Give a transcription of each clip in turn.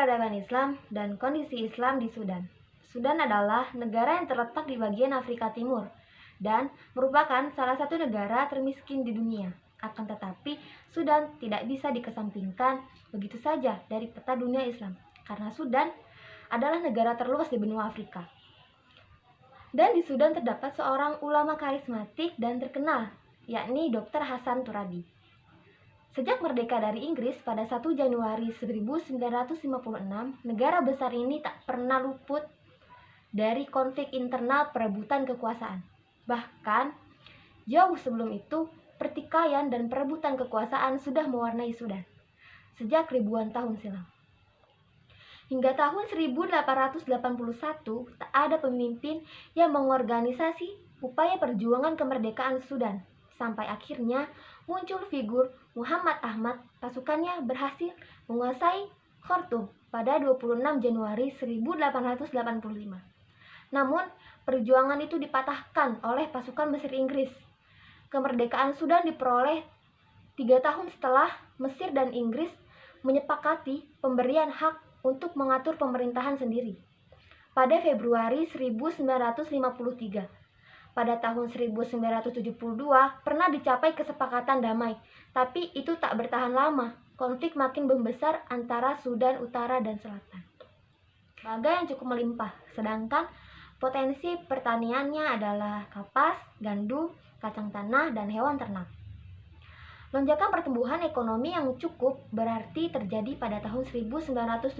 peradaban Islam dan kondisi Islam di Sudan. Sudan adalah negara yang terletak di bagian Afrika Timur dan merupakan salah satu negara termiskin di dunia. Akan tetapi, Sudan tidak bisa dikesampingkan begitu saja dari peta dunia Islam, karena Sudan adalah negara terluas di benua Afrika. Dan di Sudan terdapat seorang ulama karismatik dan terkenal, yakni Dr. Hassan Turabi. Sejak merdeka dari Inggris pada 1 Januari 1956, negara besar ini tak pernah luput dari konflik internal perebutan kekuasaan. Bahkan, jauh sebelum itu, pertikaian dan perebutan kekuasaan sudah mewarnai Sudan sejak ribuan tahun silam. Hingga tahun 1881, tak ada pemimpin yang mengorganisasi upaya perjuangan kemerdekaan Sudan. Sampai akhirnya muncul figur Muhammad Ahmad, pasukannya berhasil menguasai Khartoum pada 26 Januari 1885. Namun, perjuangan itu dipatahkan oleh pasukan Mesir Inggris. Kemerdekaan Sudan diperoleh 3 tahun setelah Mesir dan Inggris menyepakati pemberian hak untuk mengatur pemerintahan sendiri. Pada Februari 1953, pada tahun 1972 pernah dicapai kesepakatan damai, tapi itu tak bertahan lama. Konflik makin membesar antara Sudan Utara dan Selatan. Bagai yang cukup melimpah, sedangkan potensi pertaniannya adalah kapas, gandum, kacang tanah, dan hewan ternak. Lonjakan pertumbuhan ekonomi yang cukup berarti terjadi pada tahun 1979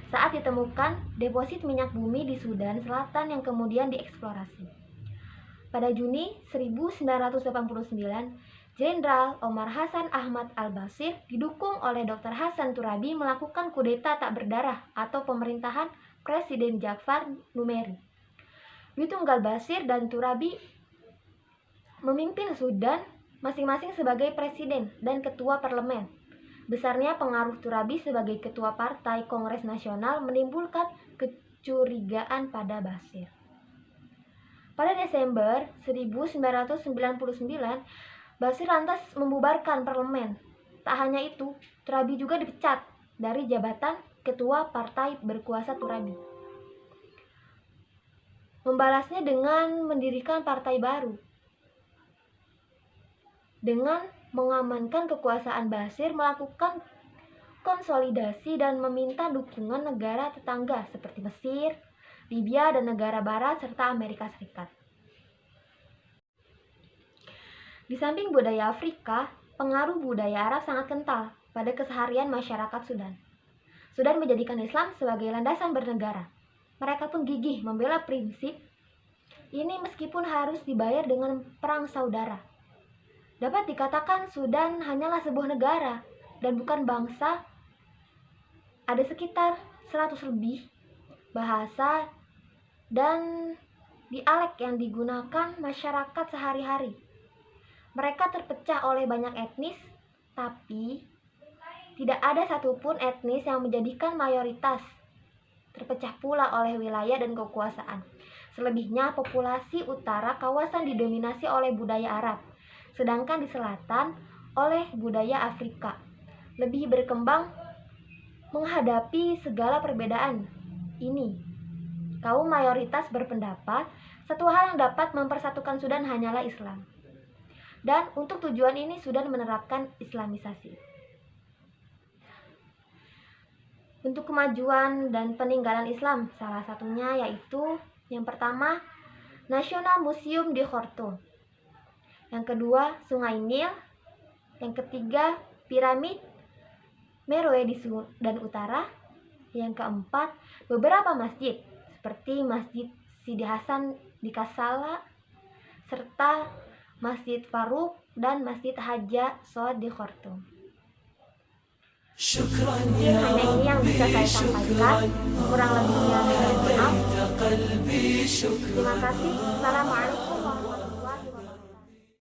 saat ditemukan deposit minyak bumi di Sudan Selatan yang kemudian dieksplorasi. Pada Juni 1989, Jenderal Omar Hassan Ahmad al-Bashir didukung oleh Dr. Hassan Turabi melakukan kudeta tak berdarah atau pemerintahan Presiden Jafar Numeri. Dwi Tunggal Bashir dan Turabi memimpin Sudan masing-masing sebagai presiden dan ketua parlemen. Besarnya pengaruh Turabi sebagai ketua Partai Kongres Nasional menimbulkan kecurigaan pada Bashir. Pada Desember 1999, Bashir lantas membubarkan parlemen. Tak hanya itu, Turabi juga dipecat dari jabatan ketua partai berkuasa Turabi. Membalasnya dengan mendirikan partai baru. Dengan mengamankan kekuasaan, Bashir melakukan konsolidasi dan meminta dukungan negara tetangga seperti Mesir, Libya, dan negara barat, serta Amerika Serikat. Di samping budaya Afrika, pengaruh budaya Arab sangat kental pada keseharian masyarakat Sudan. Sudan menjadikan Islam sebagai landasan bernegara. Mereka pun gigih membela prinsip ini meskipun harus dibayar dengan perang saudara. Dapat dikatakan Sudan hanyalah sebuah negara dan bukan bangsa. Ada sekitar 100 lebih bahasa dan dialek yang digunakan masyarakat sehari-hari. Mereka terpecah oleh banyak etnis, tapi tidak ada satupun etnis yang menjadikan mayoritas. Terpecah pula oleh wilayah dan kekuasaan. Selebihnya populasi utara kawasan didominasi oleh budaya Arab, sedangkan di selatan oleh budaya Afrika. Lebih berkembang menghadapi segala perbedaan ini. Kaum mayoritas berpendapat satu hal yang dapat mempersatukan Sudan hanyalah Islam. Dan untuk tujuan ini Sudan menerapkan Islamisasi. Untuk kemajuan dan peninggalan Islam, salah satunya yaitu yang pertama, National Museum di Khartoum. Yang kedua, Sungai Nil. Yang ketiga, piramid Meroe di Sudan Utara. Yang keempat, beberapa masjid seperti Masjid Sidi Hasan di Kassala, serta Masjid Farouk dan Masjid Haja Soad di Khartoum. Hanya ini yang bisa saya sampaikan. Kurang lebihnya mohon maaf. Terima kasih. Assalamualaikum.